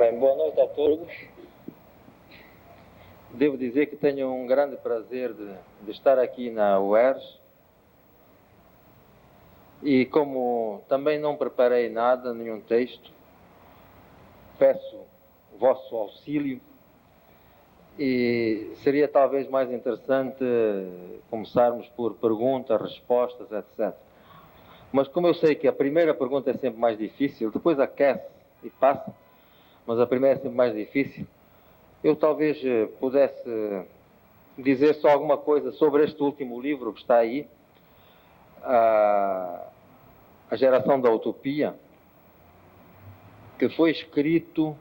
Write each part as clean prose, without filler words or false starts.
Bem, boa noite a todos. Devo dizer que tenho um grande prazer de estar aqui na UERJ e como também não preparei nada, nenhum texto, peço o vosso auxílio e seria talvez mais interessante começarmos por perguntas, respostas, etc. Mas como eu sei que a primeira pergunta é sempre mais difícil, depois aquece e passa, mas a primeira é sempre mais difícil, eu talvez pudesse dizer só alguma coisa sobre este último livro que está aí, A Geração da Utopia, que foi escrito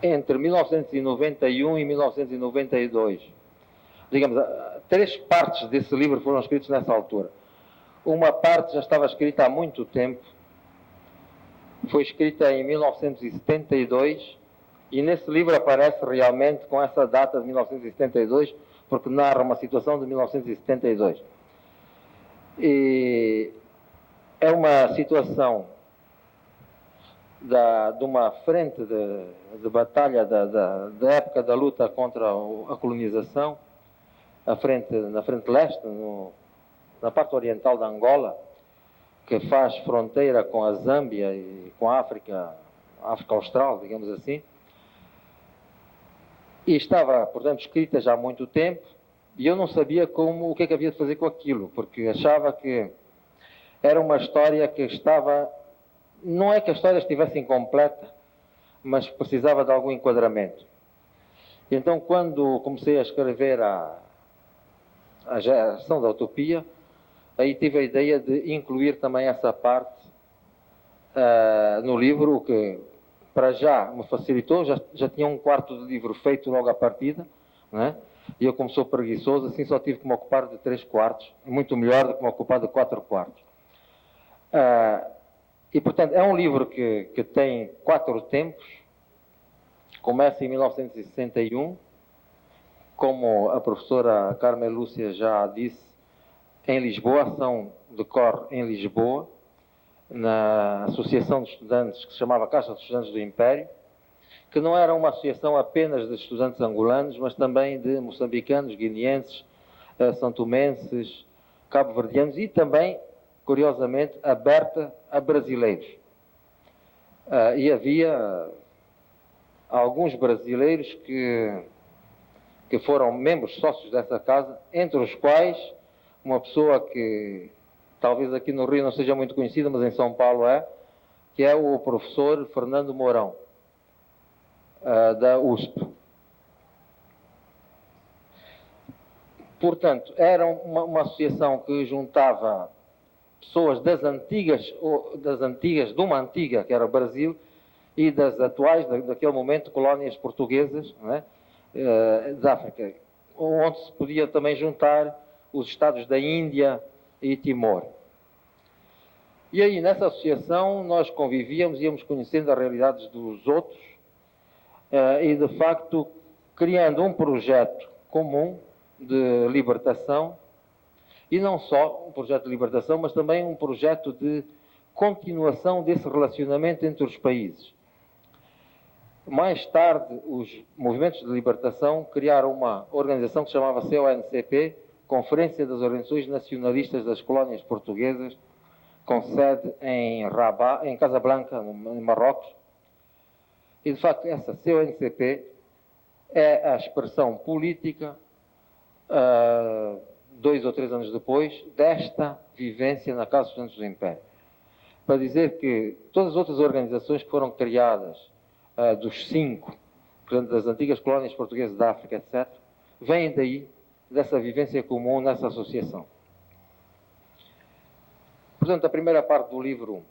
entre 1991 e 1992. Digamos, 3 partes desse livro foram escritas nessa altura. Uma parte já estava escrita há muito tempo, foi escrita em 1972, e nesse livro aparece realmente com essa data de 1972, porque narra uma situação de 1972. E é uma situação de uma frente de batalha da época da luta contra a colonização, na frente leste, na parte oriental da Angola, que faz fronteira com a Zâmbia e com a África Austral, digamos assim. E estava, portanto, escrita já há muito tempo, e eu não sabia o que é que havia de fazer com aquilo, porque achava que era uma história que estava... Não é que a história estivesse incompleta, mas precisava de algum enquadramento. E então, quando comecei a escrever a Geração da Utopia, aí tive a ideia de incluir também essa parte no livro, o que para já me facilitou. Já tinha um quarto do livro feito logo à partida, não é? E eu, como sou preguiçoso, assim só tive que me ocupar de 3 quartos, muito melhor do que me ocupar de 4 quartos. E, portanto, é um livro que tem 4 tempos. Começa em 1961, como a professora Carmen Lúcia já disse, em Lisboa, ação decorre em Lisboa, na Associação de Estudantes, que se chamava Caixa de Estudantes do Império, que não era uma associação apenas de estudantes angolanos, mas também de moçambicanos, guineenses, santomenses, cabo-verdianos e também, curiosamente, aberta a brasileiros. E havia alguns brasileiros que foram membros sócios dessa casa, entre os quais uma pessoa que talvez aqui no Rio não seja muito conhecida, mas em São Paulo que é o professor Fernando Mourão, da USP. Portanto, era uma associação que juntava pessoas das antigas, de uma antiga, que era o Brasil, e das atuais, daquele momento, colónias portuguesas, não é? Da África, onde se podia também juntar os estados da Índia e Timor. E aí, nessa associação, nós convivíamos, íamos conhecendo as realidades dos outros e, de facto, criando um projeto comum de libertação, e não só um projeto de libertação, mas também um projeto de continuação desse relacionamento entre os países. Mais tarde, os movimentos de libertação criaram uma organização que se chamava CONCP, Conferência das Organizações Nacionalistas das Colónias Portuguesas, com sede em Rabat, em Casablanca, em Marrocos. E, de facto, essa CONCP é a expressão política, 2 ou 3 anos depois, desta vivência na Casa dos Estudantes do Império. Para dizer que todas as outras organizações que foram criadas, dos 5, portanto, das antigas colónias portuguesas da África, etc., vêm daí, dessa vivência comum nessa associação. Portanto, a primeira parte do livro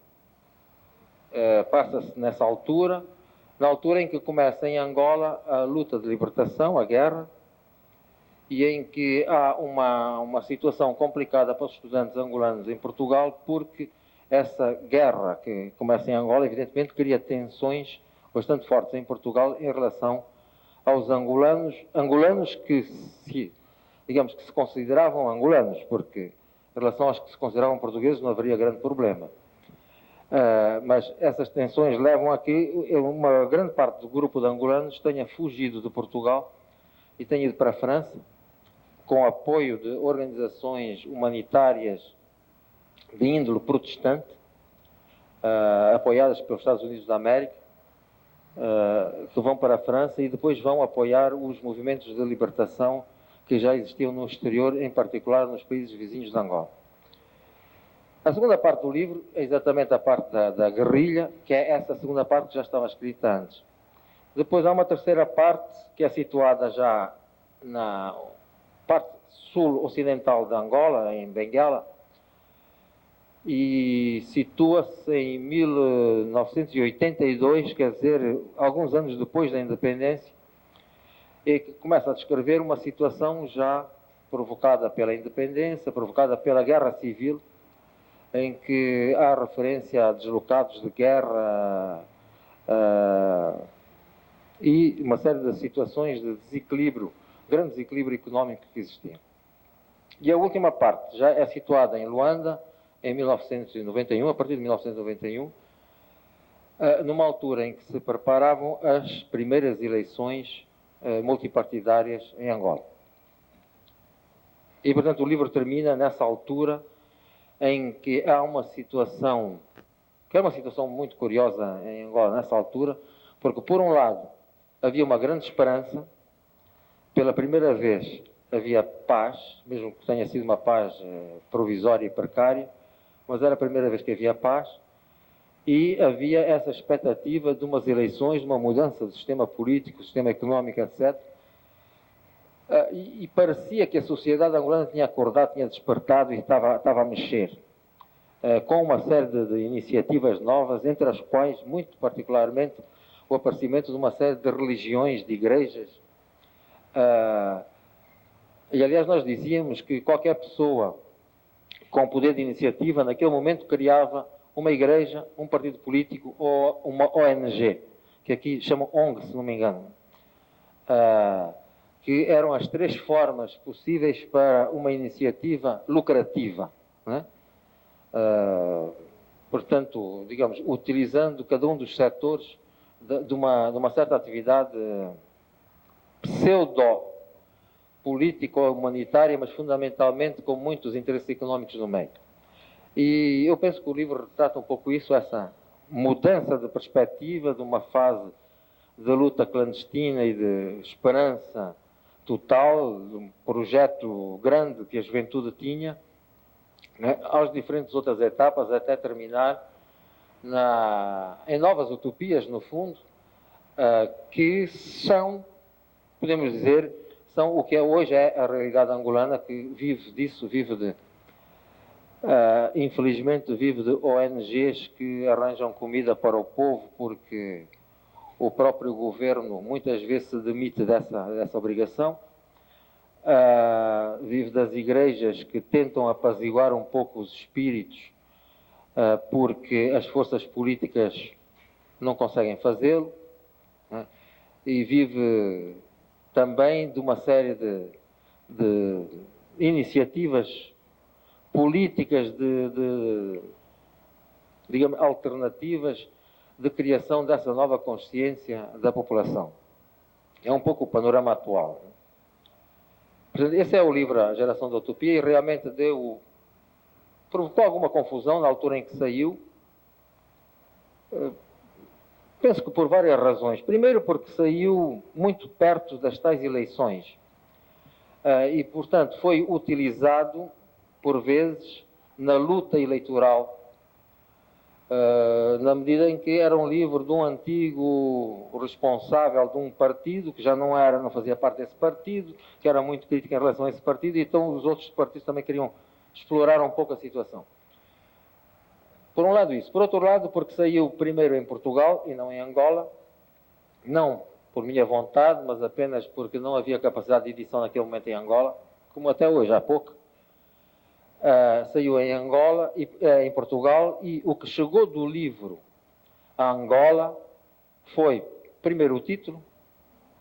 passa-se nessa altura, na altura em que começa em Angola a luta de libertação, a guerra, e em que há uma situação complicada para os estudantes angolanos em Portugal, porque essa guerra que começa em Angola, evidentemente, cria tensões bastante fortes em Portugal em relação aos angolanos que se consideravam angolanos, porque em relação aos que se consideravam portugueses não haveria grande problema. Mas essas tensões levam a que uma grande parte do grupo de angolanos tenha fugido de Portugal e tenha ido para a França, com apoio de organizações humanitárias de índole protestante, apoiadas pelos Estados Unidos da América, que vão para a França e depois vão apoiar os movimentos de libertação que já existiam no exterior, em particular nos países vizinhos de Angola. A segunda parte do livro é exatamente a parte da guerrilha, que é essa segunda parte que já estava escrita antes. Depois há uma terceira parte, que é situada já na parte sul-ocidental de Angola, em Benguela, e situa-se em 1982, quer dizer, alguns anos depois da independência, e que começa a descrever uma situação já provocada pela independência, provocada pela guerra civil, em que há referência a deslocados de guerra e uma série de situações de desequilíbrio, grande desequilíbrio económico que existia. E a última parte já é situada em Luanda, em 1991, a partir de 1991, numa altura em que se preparavam as primeiras eleições multipartidárias em Angola. E, portanto, o livro termina nessa altura em que há uma situação, que é uma situação muito curiosa em Angola nessa altura, porque, por um lado, havia uma grande esperança, pela primeira vez havia paz, mesmo que tenha sido uma paz provisória e precária, mas era a primeira vez que havia paz, e havia essa expectativa de umas eleições, de uma mudança do sistema político, sistema económico, etc. E parecia que a sociedade angolana tinha acordado, tinha despertado e estava a mexer, com uma série de iniciativas novas, entre as quais, muito particularmente, o aparecimento de uma série de religiões, de igrejas. E, aliás, nós dizíamos que qualquer pessoa com poder de iniciativa, naquele momento, criava uma igreja, um partido político ou uma ONG, que aqui chamam ONG, se não me engano, que eram as três formas possíveis para uma iniciativa lucrativa, né? Portanto, digamos, utilizando cada um dos setores de uma certa atividade pseudo-político-humanitária, mas fundamentalmente com muitos interesses económicos no meio. E eu penso que o livro retrata um pouco isso, essa mudança de perspectiva de uma fase de luta clandestina e de esperança total, de um projeto grande que a juventude tinha, né, às diferentes outras etapas, até terminar em novas utopias, no fundo, que são, podemos dizer, são o que hoje é a realidade angolana, que vive disso, infelizmente vive de ONGs que arranjam comida para o povo, porque o próprio governo muitas vezes se demite dessa obrigação. Vive das igrejas que tentam apaziguar um pouco os espíritos, porque as forças políticas não conseguem fazê-lo, né? E vive também de uma série de iniciativas políticas digamos, alternativas de criação dessa nova consciência da população. É um pouco o panorama atual. Esse é o livro A Geração da Utopia e realmente provocou alguma confusão na altura em que saiu. Penso que por várias razões. Primeiro porque saiu muito perto das tais eleições e, portanto, foi utilizado por vezes na luta eleitoral, na medida em que era um livro de um antigo responsável de um partido, que já não fazia parte desse partido, que era muito crítico em relação a esse partido, e então os outros partidos também queriam explorar um pouco a situação. Por um lado isso. Por outro lado, porque saiu primeiro em Portugal e não em Angola, não por minha vontade, mas apenas porque não havia capacidade de edição naquele momento em Angola, como até hoje há pouco. Saiu em Angola, em Portugal, e o que chegou do livro a Angola foi, primeiro, o título,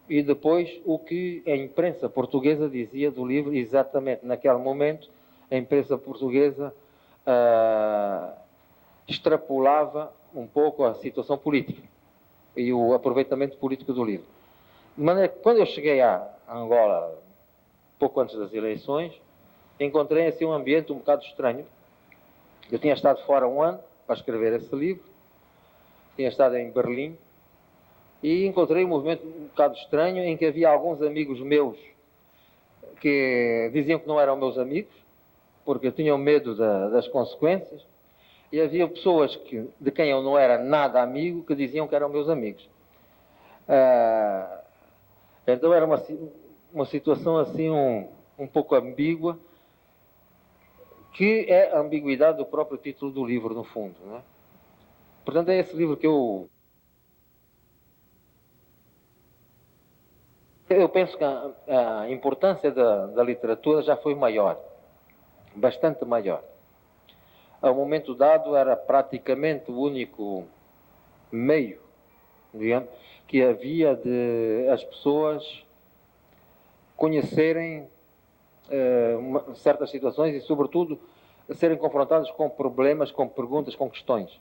e depois o que a imprensa portuguesa dizia do livro, exatamente naquele momento, a imprensa portuguesa extrapolava um pouco a situação política e o aproveitamento político do livro. De maneira que, quando eu cheguei a Angola, pouco antes das eleições, encontrei assim um ambiente um bocado estranho. Eu tinha estado fora um ano para escrever esse livro, tinha estado em Berlim, e encontrei um movimento um bocado estranho em que havia alguns amigos meus que diziam que não eram meus amigos, porque tinham medo das consequências, e havia pessoas de quem eu não era nada amigo que diziam que eram meus amigos. Então era uma situação assim um pouco ambígua, que é a ambiguidade do próprio título do livro, no fundo, não é? Portanto, é esse livro que eu penso que a importância da literatura já foi maior, bastante maior. Ao momento dado era praticamente o único meio, digamos, que havia de as pessoas conhecerem certas situações e, sobretudo, serem confrontadas com problemas, com perguntas, com questões.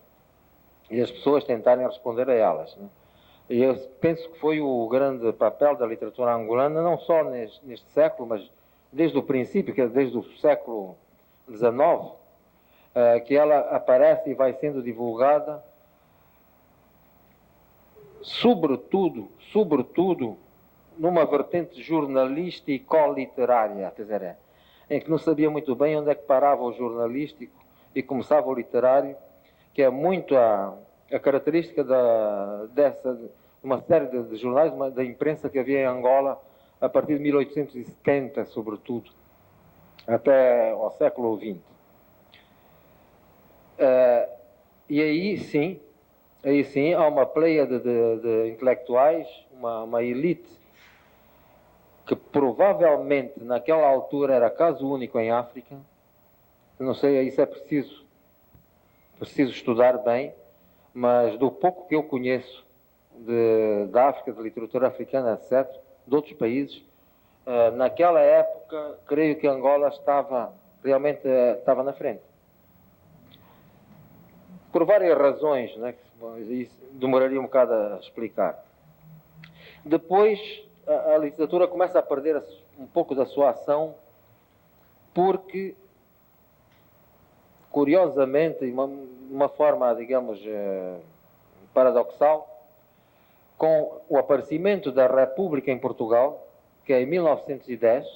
E as pessoas tentarem responder a elas, né? E eu penso que foi o grande papel da literatura angolana, não só neste século, mas desde o princípio, que é desde o século XIX, que ela aparece e vai sendo divulgada, sobretudo, numa vertente jornalístico-literária, quer dizer, em que não sabia muito bem onde é que parava o jornalístico e começava o literário, que é muito a característica de uma série de jornais, da imprensa que havia em Angola a partir de 1870, sobretudo, até ao século XX. E aí sim há uma pleiade de intelectuais, uma elite, que provavelmente naquela altura era caso único em África. Não sei, isso é preciso estudar bem, mas do pouco que eu conheço da África, de literatura africana, etc., de outros países, naquela época, creio que Angola realmente estava na frente. Por várias razões, né, que isso demoraria um bocado a explicar. Depois, a literatura começa a perder um pouco da sua ação, porque, curiosamente, de uma forma, digamos, paradoxal, com o aparecimento da República em Portugal, que é em 1910,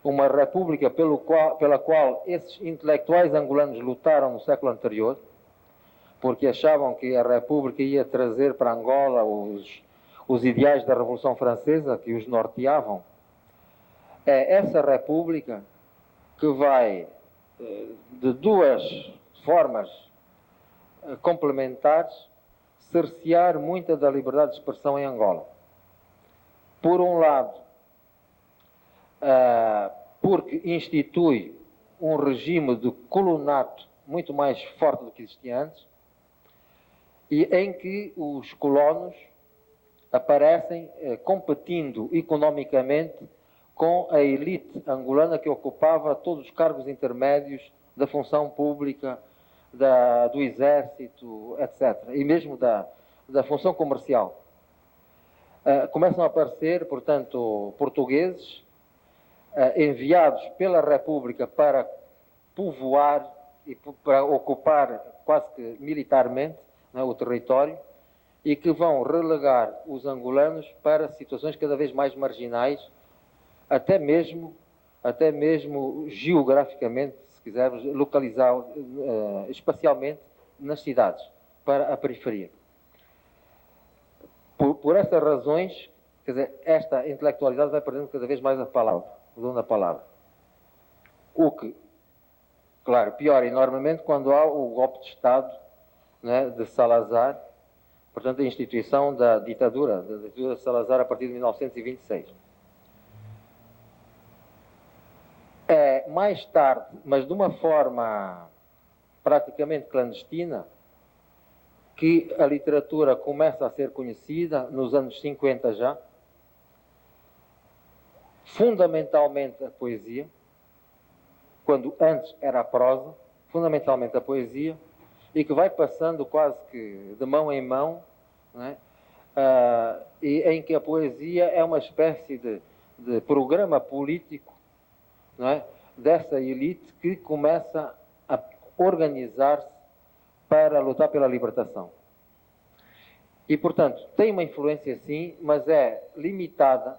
uma república pela qual esses intelectuais angolanos lutaram no século anterior, porque achavam que a República ia trazer para Angola os ideais da Revolução Francesa, que os norteavam. É essa República que vai, de duas formas complementares, cercear muita da liberdade de expressão em Angola. Por um lado, porque institui um regime de colonato muito mais forte do que existia antes, e em que os colonos aparecem competindo economicamente com a elite angolana que ocupava todos os cargos intermédios da função pública, do exército, etc., e mesmo da função comercial. Começam a aparecer, portanto, portugueses enviados pela República para povoar e para ocupar quase que militarmente, né, o território, e que vão relegar os angolanos para situações cada vez mais marginais, até mesmo geograficamente, se quisermos, localizar espacialmente nas cidades, para a periferia. Por essas razões, quer dizer, esta intelectualidade vai perdendo cada vez mais o dom da palavra. O que, claro, piora enormemente quando há o golpe de Estado, né, de Salazar, portanto, a instituição da ditadura de Salazar a partir de 1926. Mais tarde, mas de uma forma praticamente clandestina, que a literatura começa a ser conhecida nos anos 50 já, fundamentalmente a poesia, quando antes era a prosa, fundamentalmente a poesia, e que vai passando quase que de mão em mão, não é? E em que a poesia é uma espécie de programa político, não é? Dessa elite que começa a organizar-se para lutar pela libertação. E, portanto, tem uma influência sim, mas é limitada,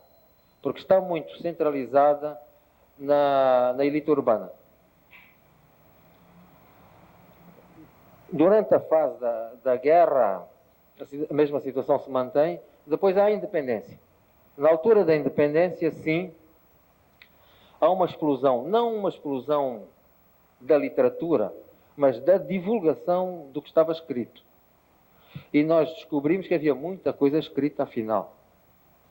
porque está muito centralizada na elite urbana. Durante a fase da guerra, a mesma situação se mantém. Depois há a independência. Na altura da independência, sim, há uma explosão, não uma explosão da literatura, mas da divulgação do que estava escrito. E nós descobrimos que havia muita coisa escrita, afinal.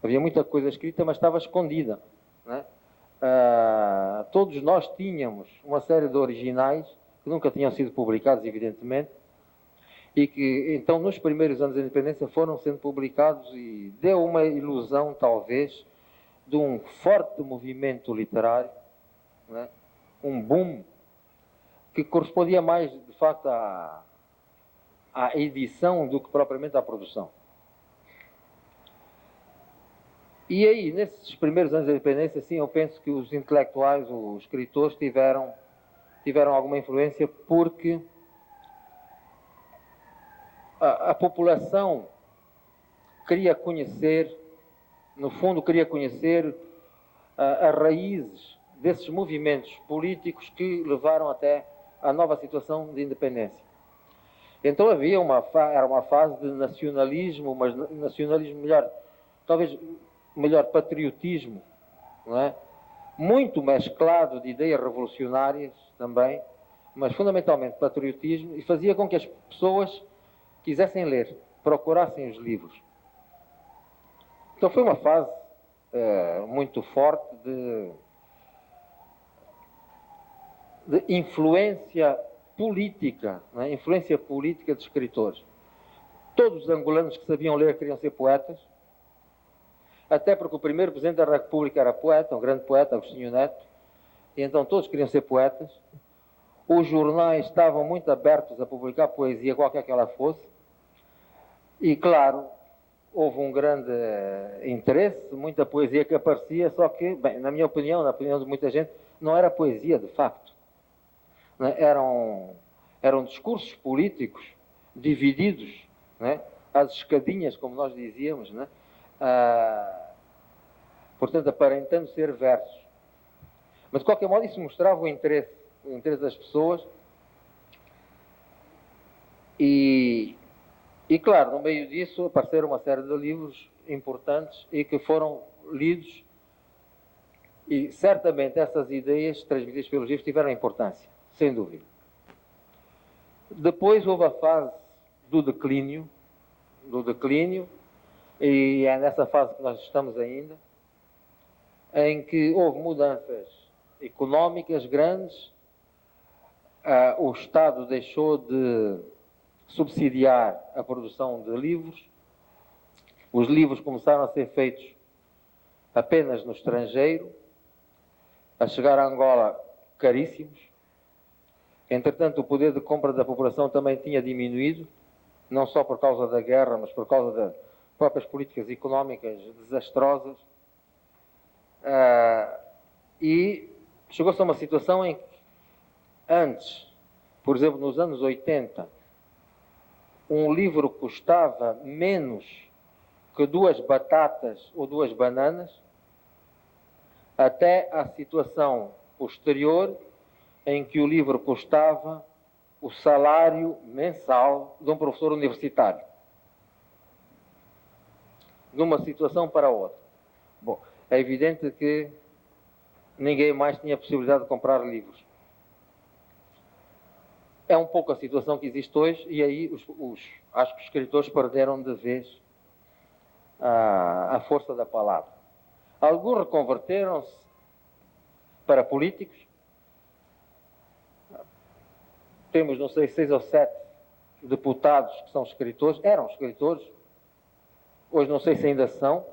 Havia muita coisa escrita, mas estava escondida, não é? Todos nós tínhamos uma série de originais que nunca tinham sido publicados, evidentemente, e que, então, nos primeiros anos da independência foram sendo publicados e deu uma ilusão, talvez, de um forte movimento literário, não é? Um boom, que correspondia mais, de facto, à edição do que propriamente à produção. E aí, nesses primeiros anos da independência, sim, eu penso que os intelectuais, os escritores, tiveram alguma influência, porque a população queria conhecer, no fundo, queria conhecer as raízes desses movimentos políticos que levaram até à nova situação de independência. Então havia era uma fase de nacionalismo, mas nacionalismo melhor, talvez melhor patriotismo, não é? Muito mesclado de ideias revolucionárias também, mas fundamentalmente patriotismo, e fazia com que as pessoas quisessem ler, procurassem os livros. Então foi uma fase muito forte de influência política, não é? Influência política de escritores. Todos os angolanos que sabiam ler queriam ser poetas, até porque o primeiro presidente da República era poeta, um grande poeta, Agostinho Neto, e então todos queriam ser poetas. Os jornais estavam muito abertos a publicar poesia, qualquer que ela fosse, e claro, houve um grande interesse, muita poesia que aparecia, só que, bem, na minha opinião, na opinião de muita gente, não era poesia de facto. Não é? Eram discursos políticos divididos, não é? Às escadinhas, como nós dizíamos, não é? Portanto, aparentando ser versos. Mas, de qualquer modo, isso mostrava o interesse das pessoas. E, claro, no meio disso apareceram uma série de livros importantes e que foram lidos, e certamente essas ideias transmitidas pelos livros tiveram importância, sem dúvida. Depois houve a fase do declínio, e é nessa fase que nós estamos ainda, em que houve mudanças económicas grandes, o Estado deixou de subsidiar a produção de livros, os livros começaram a ser feitos apenas no estrangeiro, a chegar a Angola caríssimos. Entretanto, o poder de compra da população também tinha diminuído, não só por causa da guerra, mas por causa das próprias políticas económicas desastrosas. E chegou-se a uma situação em que, antes, por exemplo, nos anos 80, um livro custava menos que 2 batatas ou 2 bananas, até à situação posterior, em que o livro custava o salário mensal de um professor universitário. De uma situação para outra. Bom, é evidente que ninguém mais tinha possibilidade de comprar livros. É um pouco a situação que existe hoje, e aí acho que os escritores perderam de vez a força da palavra. Alguns reconverteram-se para políticos. Temos, não sei, 6 ou 7 deputados que são escritores, eram escritores, hoje não sei se ainda são.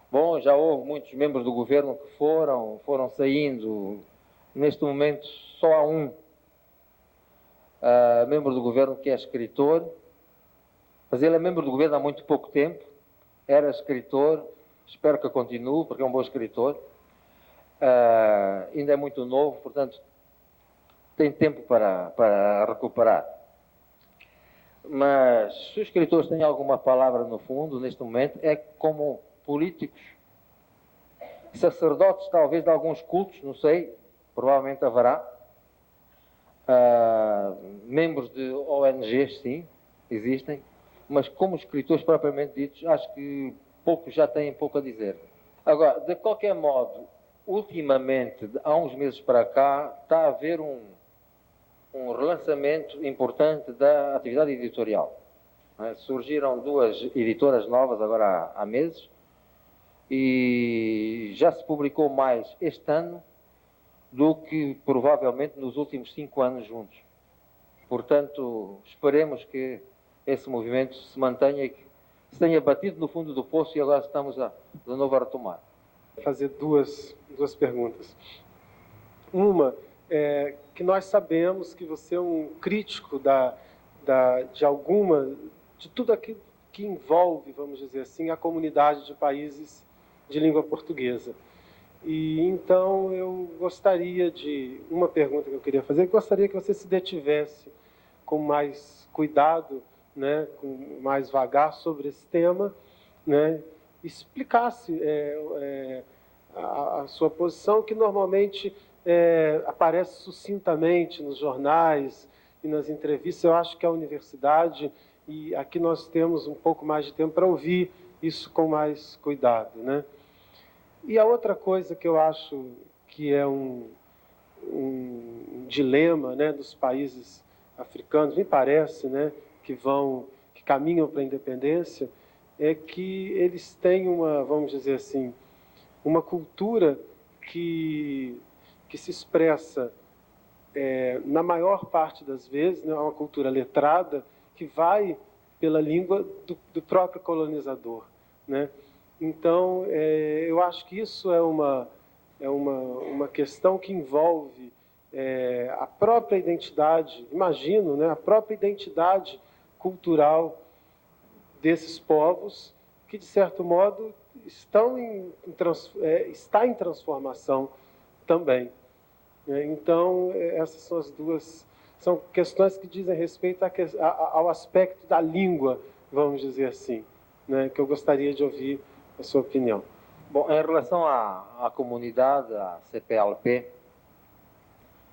Bom, já houve muitos membros do governo que foram saindo. Neste momento só há um membro do governo que é escritor, mas ele é membro do governo há muito pouco tempo, era escritor, espero que continue, porque é um bom escritor, ainda é muito novo, portanto, tem tempo para recuperar. Mas se os escritores têm alguma palavra no fundo, neste momento, é como políticos, sacerdotes talvez de alguns cultos, não sei, provavelmente haverá, membros de ONGs, sim, existem, mas como escritores propriamente ditos, acho que poucos já têm pouco a dizer. Agora, de qualquer modo, ultimamente, há uns meses para cá, está a haver um relançamento importante da atividade editorial. Surgiram duas editoras novas agora há meses e já se publicou mais este ano do que provavelmente nos últimos 5 anos juntos. Portanto, esperemos que esse movimento se mantenha e que se tenha batido no fundo do poço e agora estamos de novo a retomar. Vou fazer duas perguntas. Uma é que nós sabemos que você é um crítico de tudo aquilo que envolve, vamos dizer assim, a comunidade de países de língua portuguesa. E então eu gostaria de, uma pergunta que eu queria fazer, gostaria que você se detivesse com mais cuidado, né, com mais vagar sobre esse tema, né, explicasse a sua posição, que normalmente aparece sucintamente nos jornais e nas entrevistas. Eu acho que a universidade, e aqui nós temos um pouco mais de tempo para ouvir isso com mais cuidado, né? E a outra coisa que eu acho que é um dilema, né, dos países africanos, me parece, né, que caminham para a independência, é que eles têm vamos dizer assim, uma cultura que se expressa, na maior parte das vezes, né, uma cultura letrada, que vai pela língua do próprio colonizador, né? Então, eu acho que isso é uma questão que envolve a própria identidade, imagino, né, a própria identidade cultural desses povos, que, de certo modo, está em transformação também. Então, essas são as duas, são questões que dizem respeito ao aspecto da língua, vamos dizer assim, né, que eu gostaria de ouvir a sua opinião. Bom, em relação à comunidade, à CPLP,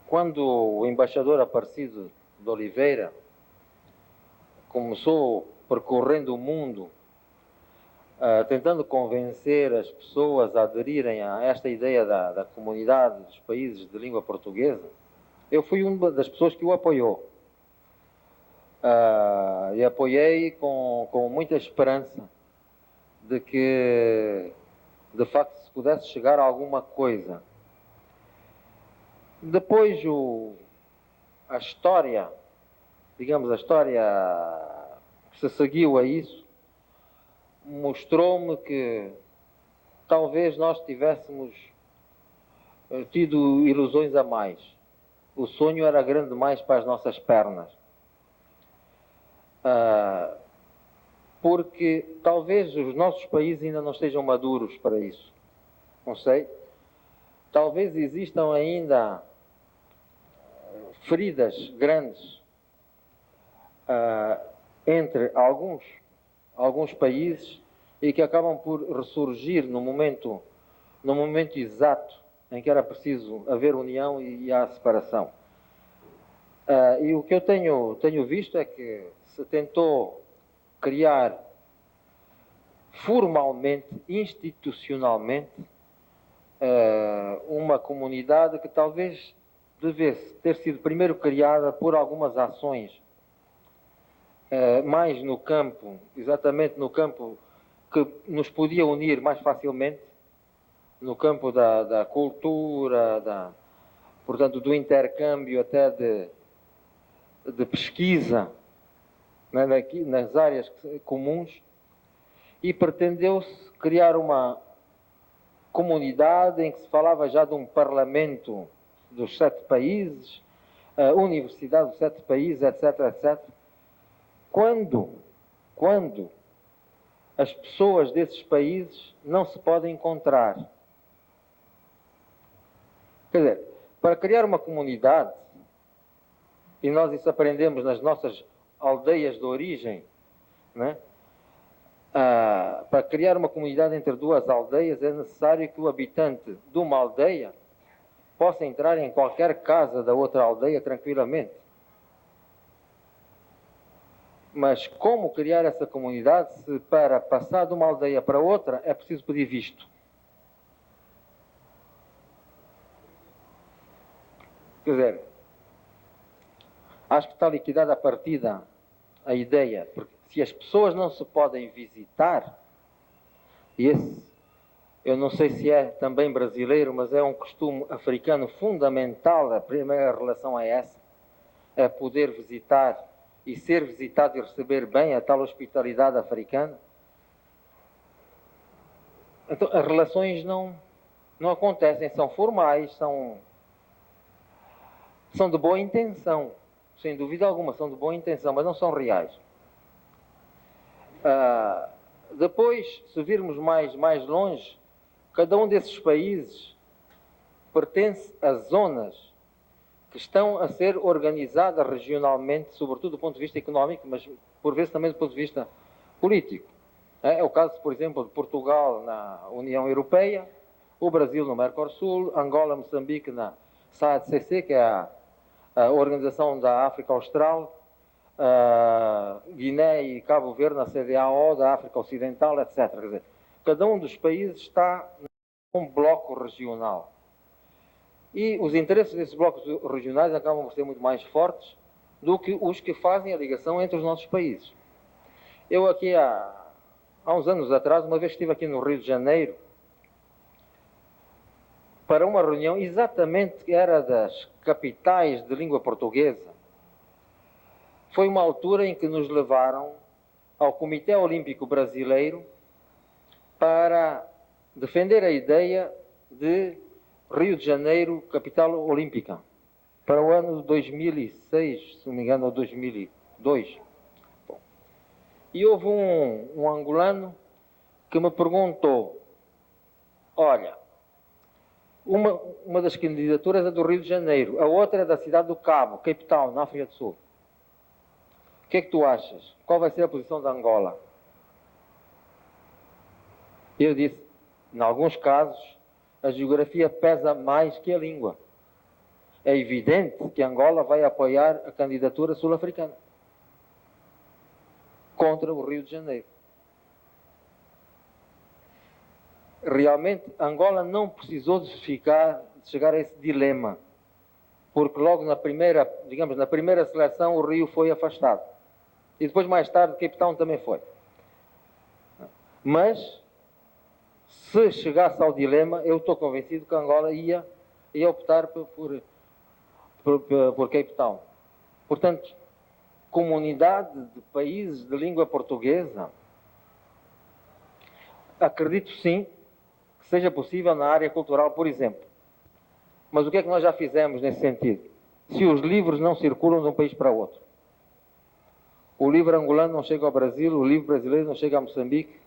quando o embaixador Aparecido de Oliveira começou percorrendo o mundo, tentando convencer as pessoas a aderirem a esta ideia da comunidade dos países de língua portuguesa, eu fui uma das pessoas que o apoiou. E apoiei com muita esperança de que, de facto, se pudesse chegar a alguma coisa. Depois, a história, digamos, a história que se seguiu a isso, mostrou-me que talvez nós tivéssemos tido ilusões a mais. O sonho era grande demais para as nossas pernas. Porque talvez os nossos países ainda não estejam maduros para isso. Não sei. Talvez existam ainda feridas grandes entre alguns países e que acabam por ressurgir no momento exato em que era preciso haver união e há separação. E o que eu tenho visto é que se tentou criar formalmente, institucionalmente, uma comunidade que talvez devesse ter sido primeiro criada por algumas ações mais no campo, exatamente no campo que nos podia unir mais facilmente, no campo da cultura, portanto, do intercâmbio até de pesquisa, né, nas áreas comuns, e pretendeu-se criar uma comunidade em que se falava já de um parlamento dos 7 países, a universidade dos 7 países, etc, etc. Quando as pessoas desses países não se podem encontrar. Quer dizer, para criar uma comunidade, e nós isso aprendemos nas nossas aldeias de origem, né? Para criar uma comunidade entre duas aldeias é necessário que o habitante de uma aldeia possa entrar em qualquer casa da outra aldeia tranquilamente. Mas como criar essa comunidade se para passar de uma aldeia para outra é preciso pedir visto? Quer dizer, acho que está liquidada a partida a ideia, porque se as pessoas não se podem visitar, e esse, eu não sei se é também brasileiro, mas é um costume africano fundamental, a primeira relação é essa, é poder visitar e ser visitado e receber bem a tal hospitalidade africana. Então, as relações não acontecem, são formais, são de boa intenção, sem dúvida alguma, são de boa intenção, mas não são reais. Depois, se virmos mais longe, cada um desses países pertence a zonas que estão a ser organizadas regionalmente, sobretudo do ponto de vista económico, mas por vezes também do ponto de vista político. É o caso, por exemplo, de Portugal na União Europeia, o Brasil no Mercosul, Angola, Moçambique na SADC, que é a Organização da África Austral, Guiné e Cabo Verde na CEDEAO da África Ocidental, etc. Quer dizer, cada um dos países está num bloco regional. E os interesses desses blocos regionais acabam por ser muito mais fortes do que os que fazem a ligação entre os nossos países. Eu aqui, há uns anos atrás, uma vez estive aqui no Rio de Janeiro para uma reunião exatamente que era das capitais de língua portuguesa. Foi uma altura em que nos levaram ao Comitê Olímpico Brasileiro para defender a ideia de Rio de Janeiro, capital olímpica, para o ano de 2006, se não me engano, ou 2002. Bom, e houve um angolano que me perguntou, olha, uma das candidaturas é do Rio de Janeiro, a outra é da cidade do Cabo, Cape Town, na África do Sul. O que é que tu achas? Qual vai ser a posição da Angola? Eu disse, em alguns casos, a geografia pesa mais que a língua. É evidente que Angola vai apoiar a candidatura sul-africana contra o Rio de Janeiro. Realmente, Angola não precisou de chegar a esse dilema, porque logo na primeira seleção o Rio foi afastado. E depois, mais tarde, Cape Town também foi. Mas, se chegasse ao dilema, eu estou convencido que Angola ia optar por Cape Town. Portanto, comunidade de países de língua portuguesa, acredito sim que seja possível na área cultural, por exemplo. Mas o que é que nós já fizemos nesse sentido? Se os livros não circulam de um país para outro. O livro angolano não chega ao Brasil, o livro brasileiro não chega a Moçambique,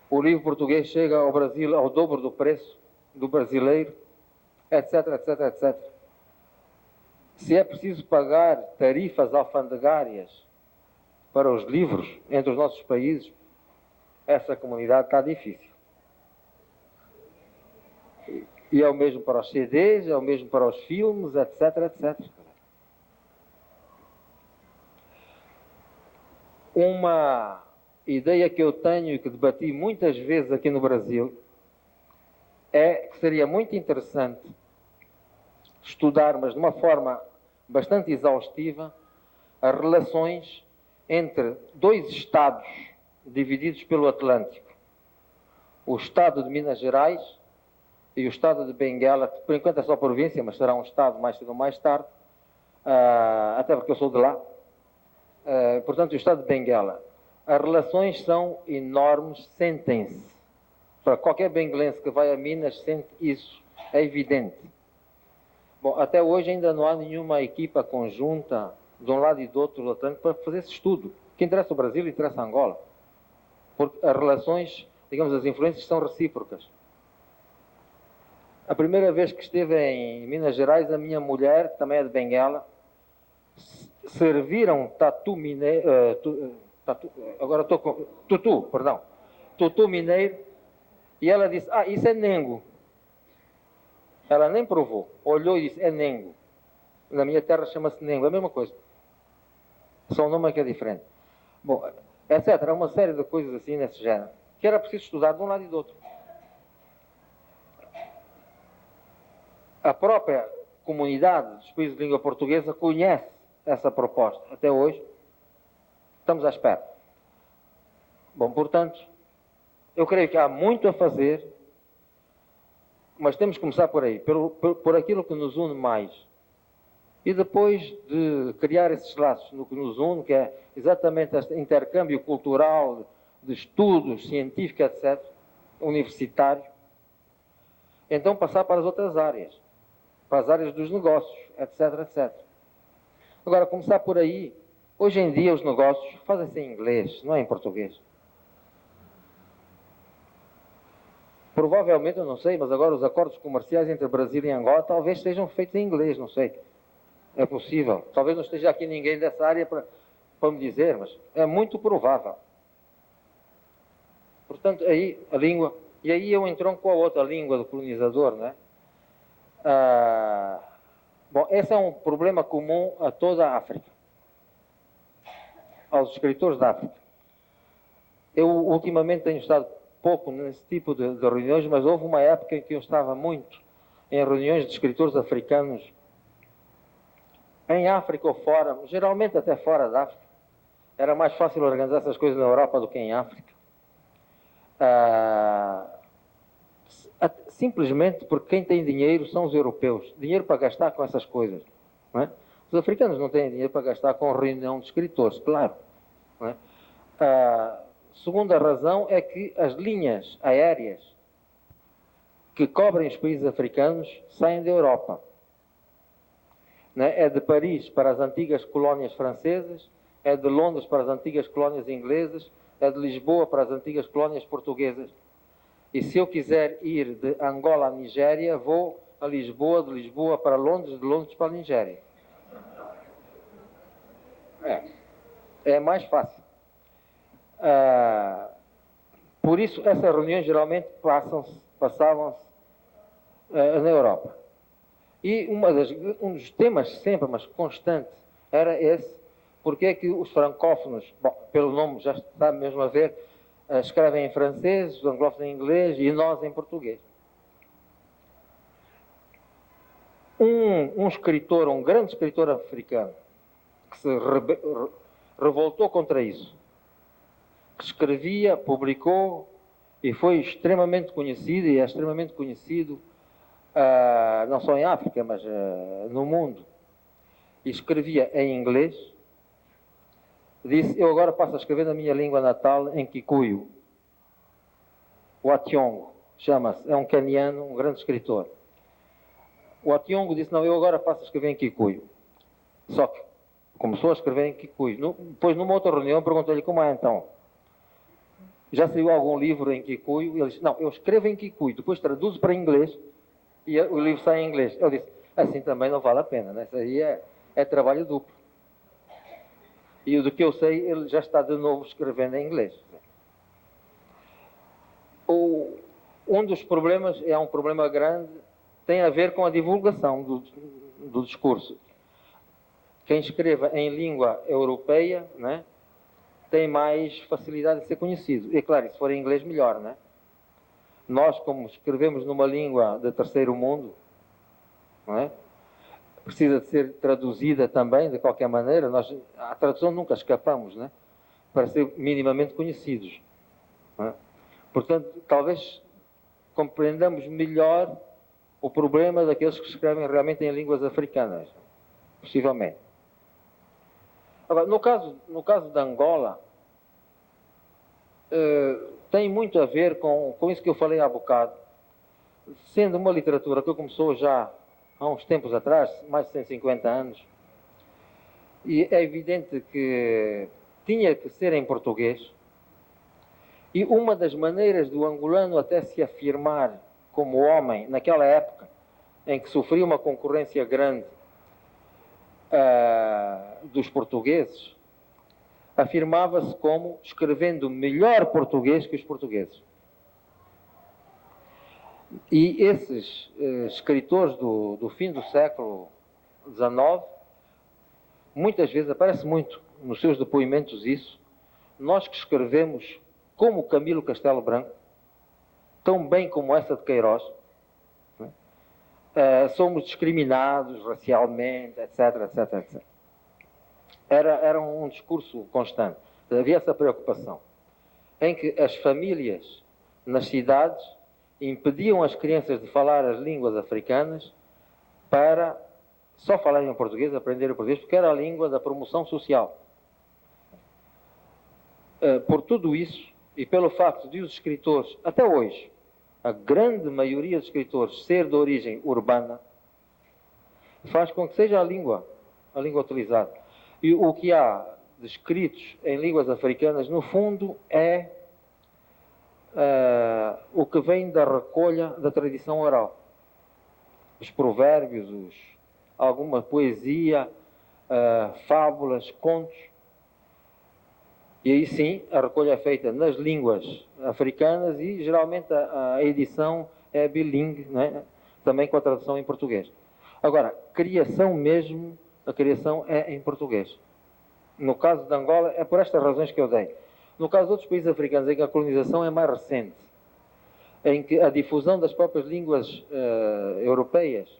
o livro português chega ao Brasil ao dobro do preço do brasileiro, etc, etc, etc. Se é preciso pagar tarifas alfandegárias para os livros entre os nossos países, essa comunidade está difícil. E é o mesmo para os CDs, é o mesmo para os filmes, etc, etc. Uma ideia que eu tenho e que debati muitas vezes aqui no Brasil é que seria muito interessante estudar, mas de uma forma bastante exaustiva, as relações entre dois estados divididos pelo Atlântico. O estado de Minas Gerais e o estado de Benguela, que por enquanto é só província, mas será um estado mais cedo ou mais tarde, até porque eu sou de lá. Portanto, o estado de Benguela. As relações são enormes, sentem-se. Para qualquer benguelense que vai a Minas, sente isso, é evidente. Bom, até hoje ainda não há nenhuma equipa conjunta de um lado e do outro do Atlântico para fazer esse estudo. O que interessa o Brasil interessa a Angola. Porque as relações, digamos, as influências são recíprocas. A primeira vez que esteve em Minas Gerais, a minha mulher, que também é de Benguela, serviram tatu mineiro, agora estou com tutu mineiro, e ela disse, isso é nengo. Ela nem provou, olhou e disse, é nengo. Na minha terra chama-se nengo, é a mesma coisa. Só o nome é que é diferente. Bom, etc. Há uma série de coisas assim nesse género, que era preciso estudar de um lado e do outro. A própria comunidade dos países de língua portuguesa conhece essa proposta. Até hoje, estamos à espera. Bom, portanto, eu creio que há muito a fazer, mas temos que começar por aí, por aquilo que nos une mais. E depois de criar esses laços no que nos une, que é exatamente este intercâmbio cultural, de estudos científicos, etc., universitário, então passar para as outras áreas, para as áreas dos negócios, etc., etc. Agora, começar por aí, hoje em dia os negócios fazem-se em inglês, não é em português. Provavelmente, eu não sei, mas agora os acordos comerciais entre Brasil e Angola talvez sejam feitos em inglês, não sei. É possível. Talvez não esteja aqui ninguém dessa área para me dizer, mas é muito provável. Portanto, aí a língua... E aí eu entronco com a outra língua do colonizador, né? Bom, esse é um problema comum a toda a África. Aos escritores da África. Eu, ultimamente, tenho estado pouco nesse tipo de reuniões, mas houve uma época em que eu estava muito em reuniões de escritores africanos, em África ou fora, geralmente até fora da África. Era mais fácil organizar essas coisas na Europa do que em África. Simplesmente porque quem tem dinheiro são os europeus. Dinheiro para gastar com essas coisas. Não é? Os africanos não têm dinheiro para gastar com reunião de escritores, claro. Não é? Segunda razão é que as linhas aéreas que cobrem os países africanos saem da Europa. Não é? É de Paris para as antigas colónias francesas, é de Londres para as antigas colónias inglesas, é de Lisboa para as antigas colónias portuguesas. E se eu quiser ir de Angola à Nigéria, vou a Lisboa, de Lisboa para Londres, de Londres para a Nigéria. É mais fácil. Por isso, essas reuniões geralmente passavam-se na Europa. E um dos temas sempre, mas constante, era esse: porque é que os francófonos, bom, pelo nome já está mesmo a ver, escrevem em francês, os anglófonos em inglês e nós em português. Um escritor, um grande escritor africano, que se revoltou contra isso, que escrevia, publicou e foi extremamente conhecido, e é extremamente conhecido não só em África, mas no mundo, e escrevia em inglês, disse: eu agora passo a escrever na minha língua natal, em Kikuyu. O Ationgo chama-se, é um caniano, um grande escritor. O Ationgo disse: não, eu agora passo a escrever em Kikuyu. Só que começou a escrever em Kikuyu. Depois, numa outra reunião, perguntou-lhe: como é então? Já saiu algum livro em Kikuyu? Ele disse: não, eu escrevo em Kikuyu, depois traduzo para inglês e o livro sai em inglês. Eu disse: assim também não vale a pena, né? Isso aí é trabalho duplo. E do que eu sei, ele já está de novo escrevendo em inglês. Um dos problemas, é um problema grande, tem a ver com a divulgação do discurso. Quem escreva em língua europeia, né, tem mais facilidade de ser conhecido. E claro, se for em inglês, melhor, né? Nós, como escrevemos numa língua de terceiro mundo, não é? Precisa de ser traduzida também, de qualquer maneira. A tradução nunca escapamos, né? Para ser minimamente conhecidos. Não é? Portanto, talvez compreendamos melhor o problema daqueles que escrevem realmente em línguas africanas. Possivelmente. Agora, no caso da Angola, tem muito a ver com isso que eu falei há bocado. Sendo uma literatura que começou já há uns tempos atrás, mais de 150 anos, e é evidente que tinha que ser em português, e uma das maneiras do angolano até se afirmar como homem, naquela época, em que sofria uma concorrência grande dos portugueses, afirmava-se como escrevendo melhor português que os portugueses. E esses escritores do fim do século XIX, muitas vezes, aparece muito nos seus depoimentos isso, nós que escrevemos como Camilo Castelo Branco, tão bem como essa de Queiroz, somos discriminados racialmente, etc, etc, etc. Era um discurso constante. Havia essa preocupação, em que as famílias nas cidades impediam as crianças de falar as línguas africanas para só falarem em português, aprenderem português, porque era a língua da promoção social. Por tudo isso, e pelo facto de os escritores, até hoje, a grande maioria dos escritores ser de origem urbana, faz com que seja a língua utilizada. E o que há de escritos em línguas africanas, no fundo, é o que vem da recolha da tradição oral. Os provérbios, alguma poesia, fábulas, contos. E aí sim, a recolha é feita nas línguas africanas e geralmente a edição é bilingue, né? Também com a tradução em português. Agora, criação mesmo, a criação é em português. No caso de Angola, é por estas razões que eu dei. No caso de outros países africanos, em que a colonização é mais recente, em que a difusão das próprias línguas europeias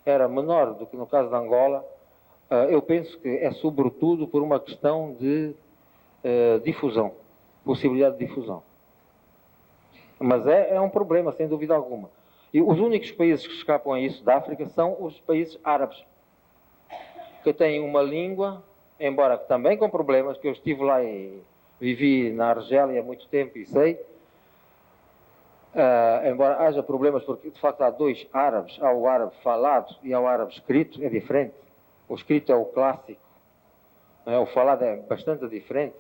era menor do que no caso de Angola, eu penso que é sobretudo por uma questão de difusão, possibilidade de difusão. Mas é um problema, sem dúvida alguma. E os únicos países que escapam a isso da África são os países árabes, que têm uma língua, embora também com problemas, que eu estive lá e vivi na Argélia há muito tempo e sei, embora haja problemas, porque de facto há dois árabes, há o árabe falado e há o árabe escrito, é diferente. O escrito é o clássico, o falado é bastante diferente.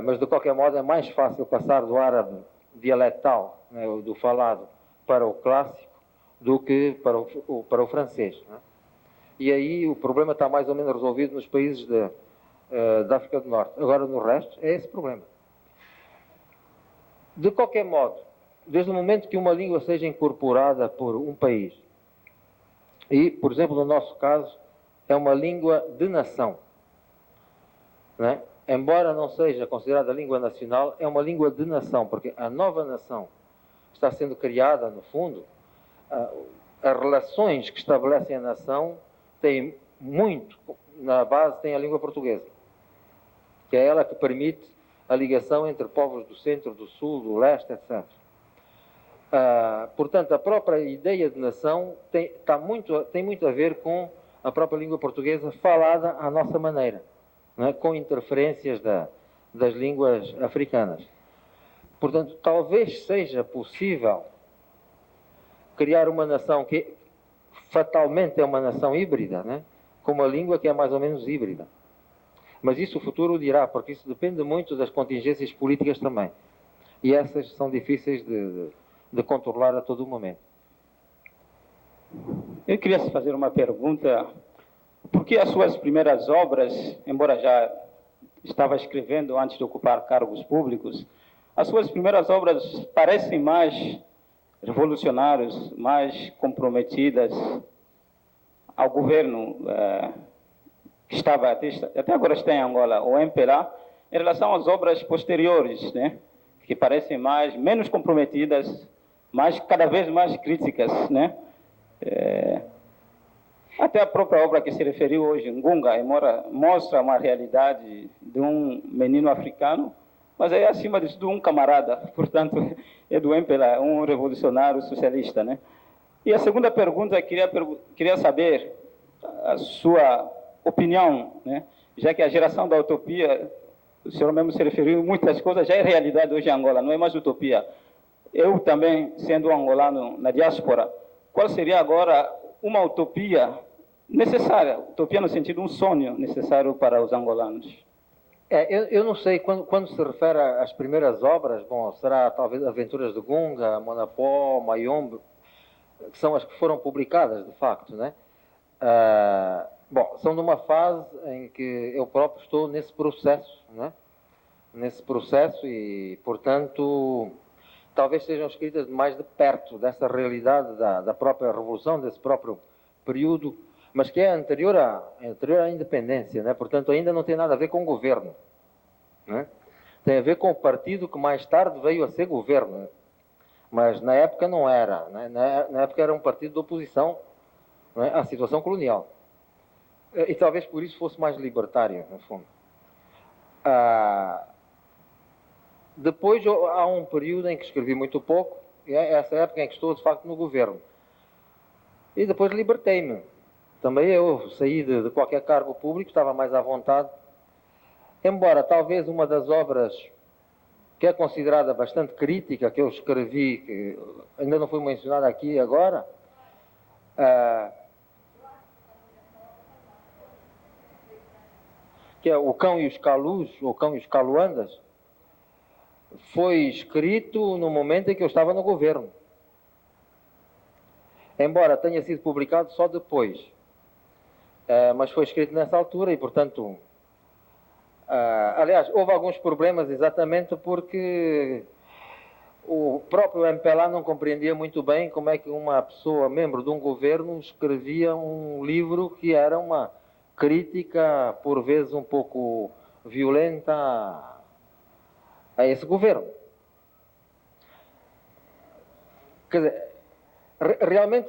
Mas de qualquer modo é mais fácil passar do árabe dialetal, né, do falado, para o clássico, do que para o francês. Né? E aí o problema está mais ou menos resolvido nos países da África do Norte. Agora no resto é esse problema. De qualquer modo, desde o momento que uma língua seja incorporada por um país, e, por exemplo, no nosso caso, é uma língua de nação, né? Embora não seja considerada língua nacional, é uma língua de nação, porque a nova nação está sendo criada, no fundo, as relações que estabelecem a nação têm muito, na base tem a língua portuguesa, que é ela que permite a ligação entre povos do centro, do sul, do leste, etc. Portanto, a própria ideia de nação tem muito a ver com a própria língua portuguesa falada à nossa maneira, né, com interferências das línguas africanas. Portanto, talvez seja possível criar uma nação que fatalmente é uma nação híbrida, né, com uma língua que é mais ou menos híbrida. Mas isso o futuro dirá, porque isso depende muito das contingências políticas também. E essas são difíceis de controlar a todo momento. Eu queria fazer uma pergunta. Por que as suas primeiras obras, embora já estava escrevendo antes de ocupar cargos públicos, as suas primeiras obras parecem mais revolucionárias, mais comprometidas ao governo que estava até agora está em Angola, o MPLA, em relação às obras posteriores, né, que parecem menos comprometidas, cada vez mais críticas, né? Até a própria obra que se referiu hoje, Ngunga, mostra uma realidade de um menino africano, mas é, acima de tudo, um camarada, portanto, é do MPLA, um revolucionário socialista, né? E a segunda pergunta, queria saber a sua opinião, né? Já que a geração da utopia, o senhor mesmo se referiu, muitas coisas já é realidade hoje em Angola, não é mais utopia. Eu também, sendo angolano na diáspora, qual seria agora uma utopia necessária, utopia no sentido de um sonho necessário para os angolanos. Eu não sei, quando se refere às primeiras obras, bom, será talvez Aventuras de Gunga, Monapó, Mayombe, que são as que foram publicadas, de facto, né? Bom, são de uma fase em que eu próprio estou nesse processo, né? Nesse processo e, portanto, talvez sejam escritas mais de perto dessa realidade da própria Revolução, desse próprio período, mas que é anterior à independência, né? Portanto, ainda não tem nada a ver com o governo, né? Tem a ver com o partido que mais tarde veio a ser governo, né? Mas na época não era, né? Na época era um partido de oposição, né, à situação colonial. E talvez por isso fosse mais libertário, no fundo. Depois há um período em que escrevi muito pouco, e é essa época em que estou, de facto, no governo. E depois libertei-me. Também eu saí de qualquer cargo público, estava mais à vontade. Embora talvez uma das obras que é considerada bastante crítica, que eu escrevi, que ainda não foi mencionada aqui agora, que é O Cão e os Calus, ou O Cão e os Caluandas, foi escrito no momento em que eu estava no governo. Embora tenha sido publicado só depois. Mas foi escrito nessa altura e, portanto... aliás, houve alguns problemas exatamente porque o próprio MPLA não compreendia muito bem como é que uma pessoa, membro de um governo, escrevia um livro que era uma crítica, por vezes um pouco violenta, a esse governo. Quer dizer, realmente,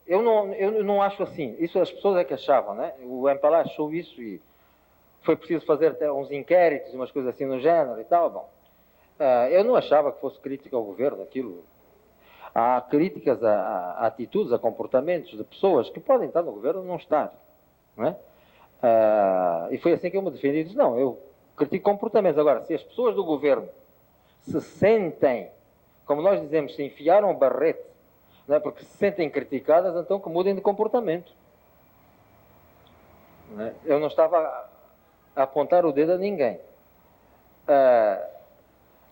eu não acho assim. Isso as pessoas é que achavam, né? O MPLA achou isso e foi preciso fazer até uns inquéritos, umas coisas assim no género e tal. Bom, eu não achava que fosse crítica ao governo, aquilo. Há críticas a atitudes, a comportamentos de pessoas que podem estar no governo ou não estar, não é? E foi assim que eu me defendi e disse, não, eu critico comportamentos. Agora, se as pessoas do governo se sentem, como nós dizemos, se enfiaram o barrete, não é? Porque se sentem criticadas, então que mudem de comportamento. Não é? Eu não estava a apontar o dedo a ninguém.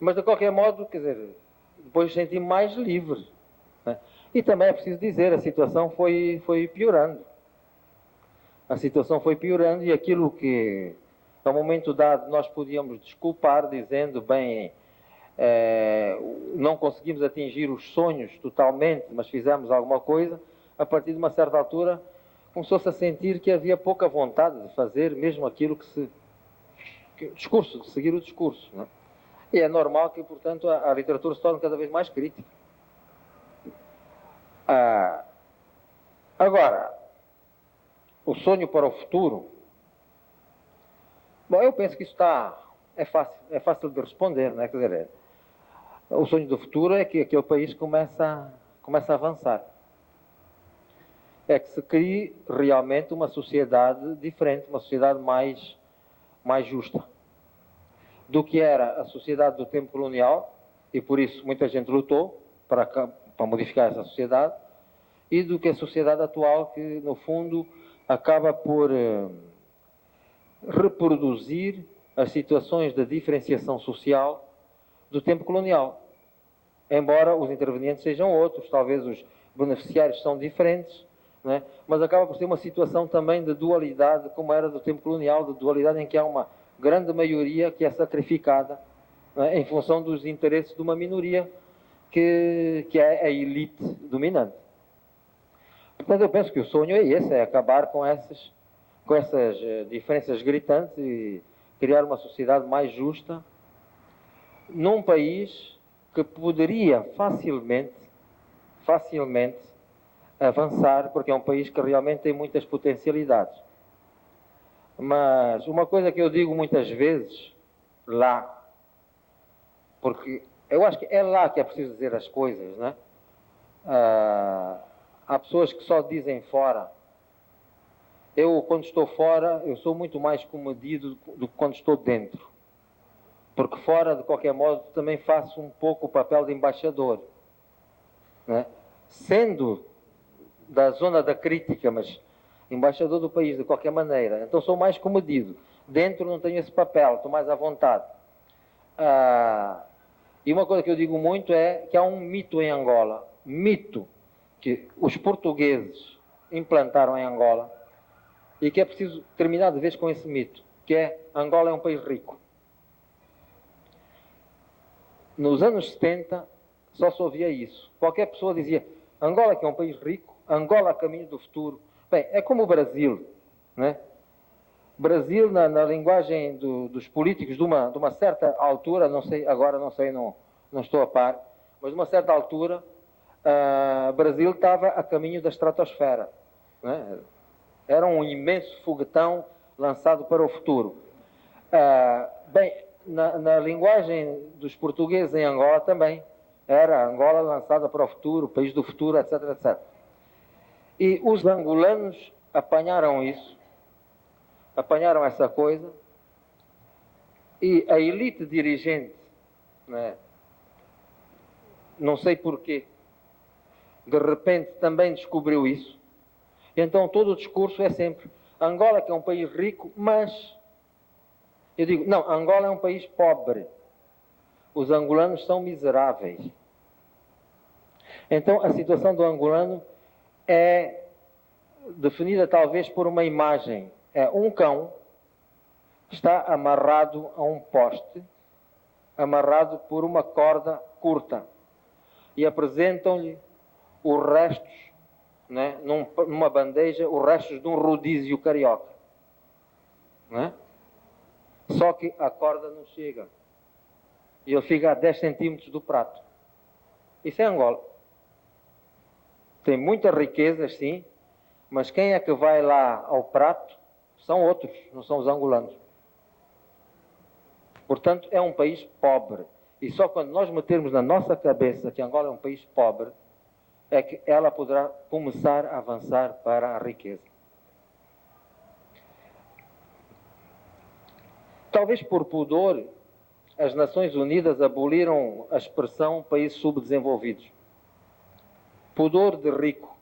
Mas, de qualquer modo, quer dizer, depois senti-me mais livre. Né? E também é preciso dizer, a situação foi piorando. A situação foi piorando e aquilo que, a um momento dado, nós podíamos desculpar, dizendo, bem, não conseguimos atingir os sonhos totalmente, mas fizemos alguma coisa, a partir de uma certa altura, começou-se a sentir que havia pouca vontade de fazer mesmo aquilo de seguir o discurso. Não é? E é normal que, portanto, a literatura se torne cada vez mais crítica. Agora, o sonho para o futuro, bom, eu penso que isso é fácil de responder, né? Quer dizer, o sonho do futuro é que aquele país começa a avançar. É que se crie realmente uma sociedade diferente, uma sociedade mais justa do que era a sociedade do tempo colonial, e por isso muita gente lutou para modificar essa sociedade, e do que a sociedade atual, que no fundo acaba por reproduzir as situações de diferenciação social do tempo colonial. Embora os intervenientes sejam outros, talvez os beneficiários são diferentes, né? Mas acaba por ser uma situação também de dualidade, como era do tempo colonial, de dualidade em que há uma grande maioria que é sacrificada, né, em função dos interesses de uma minoria que é a elite dominante. Portanto, eu penso que o sonho é esse, é acabar com essas diferenças gritantes e criar uma sociedade mais justa num país que poderia facilmente avançar, porque é um país que realmente tem muitas potencialidades. Mas uma coisa que eu digo muitas vezes lá, porque eu acho que é lá que é preciso dizer as coisas, né? Há pessoas que só dizem fora. Eu, quando estou fora, eu sou muito mais comedido do que quando estou dentro. Porque fora, de qualquer modo, também faço um pouco o papel de embaixador, né? Sendo da zona da crítica, mas embaixador do país de qualquer maneira. Então sou mais comedido. Dentro não tenho esse papel, estou mais à vontade. E uma coisa que eu digo muito é que há um mito em Angola. Mito que os portugueses implantaram em Angola e que é preciso terminar de vez com esse mito, que é Angola é um país rico. Nos anos 70 só se ouvia isso. Qualquer pessoa dizia Angola que é um país rico, Angola a caminho do futuro. Bem, é como o Brasil, né? Brasil, na linguagem dos políticos, de uma certa altura, não sei, agora não sei, não estou a par, mas de uma certa altura, Brasil estava a caminho da estratosfera, né? Era um imenso foguetão lançado para o futuro. Bem, na linguagem dos portugueses em Angola também, era Angola lançada para o futuro, país do futuro, etc, etc. E os angolanos apanharam isso, apanharam essa coisa, e a elite dirigente, né, não sei porquê, de repente também descobriu isso. E então todo o discurso é sempre Angola que é um país rico, mas eu digo, não, Angola é um país pobre. Os angolanos são miseráveis. Então a situação do angolano é definida talvez por uma imagem. É um cão que está amarrado a um poste, amarrado por uma corda curta. E apresentam-lhe os restos, né, numa bandeja, os restos de um rodízio carioca. Né? Só que a corda não chega. E ele fica a 10 centímetros do prato. Isso é Angola. Tem muitas riquezas, sim, mas quem é que vai lá ao prato são outros, não são os angolanos. Portanto, é um país pobre. E só quando nós metermos na nossa cabeça que Angola é um país pobre, é que ela poderá começar a avançar para a riqueza. Talvez por pudor, as Nações Unidas aboliram a expressão países subdesenvolvidos. Pudor de rico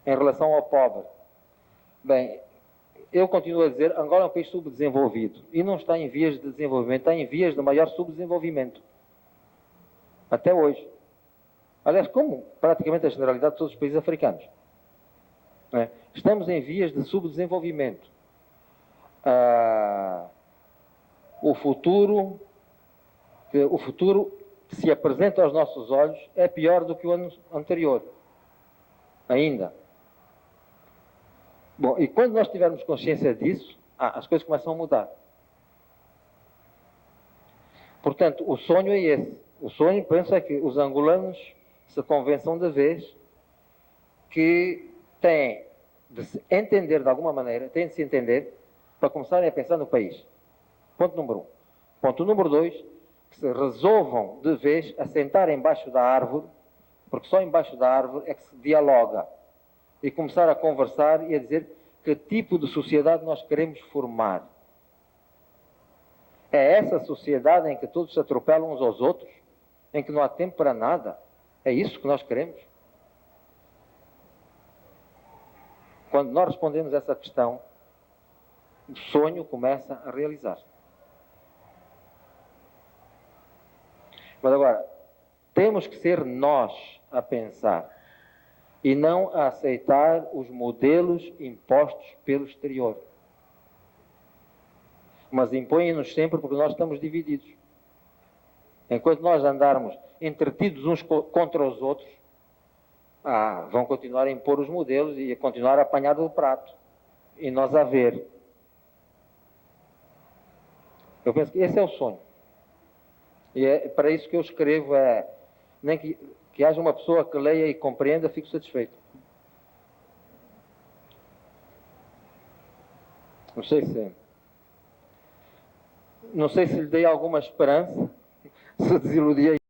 em relação ao pobre. Bem, eu continuo a dizer, Angola é um país subdesenvolvido e não está em vias de desenvolvimento, está em vias de maior subdesenvolvimento. Até hoje. Aliás, como praticamente a generalidade de todos os países africanos. Estamos em vias de subdesenvolvimento. O futuro que se apresenta aos nossos olhos é pior do que o ano anterior. Ainda. Bom, e quando nós tivermos consciência disso, as coisas começam a mudar. Portanto, o sonho é esse. O sonho, penso, é que os angolanos se convençam de vez que têm de se entender de alguma maneira, têm de se entender para começarem a pensar no país. Ponto número 1. Ponto número 2, que se resolvam de vez a sentar embaixo da árvore, porque só embaixo da árvore é que se dialoga, e começar a conversar e a dizer que tipo de sociedade nós queremos formar. É essa sociedade em que todos se atropelam uns aos outros, em que não há tempo para nada? É isso que nós queremos? Quando nós respondemos essa questão, o sonho começa a realizar-se. Mas agora, temos que ser nós a pensar e não a aceitar os modelos impostos pelo exterior. Mas impõem-nos sempre porque nós estamos divididos. Enquanto nós andarmos entretidos uns contra os outros, vão continuar a impor os modelos e a continuar a apanhar do prato. E nós a ver. Eu penso que esse é o sonho. E é para isso que eu escrevo, nem que haja uma pessoa que leia e compreenda, fico satisfeito. Não sei se lhe dei alguma esperança, se desiludi.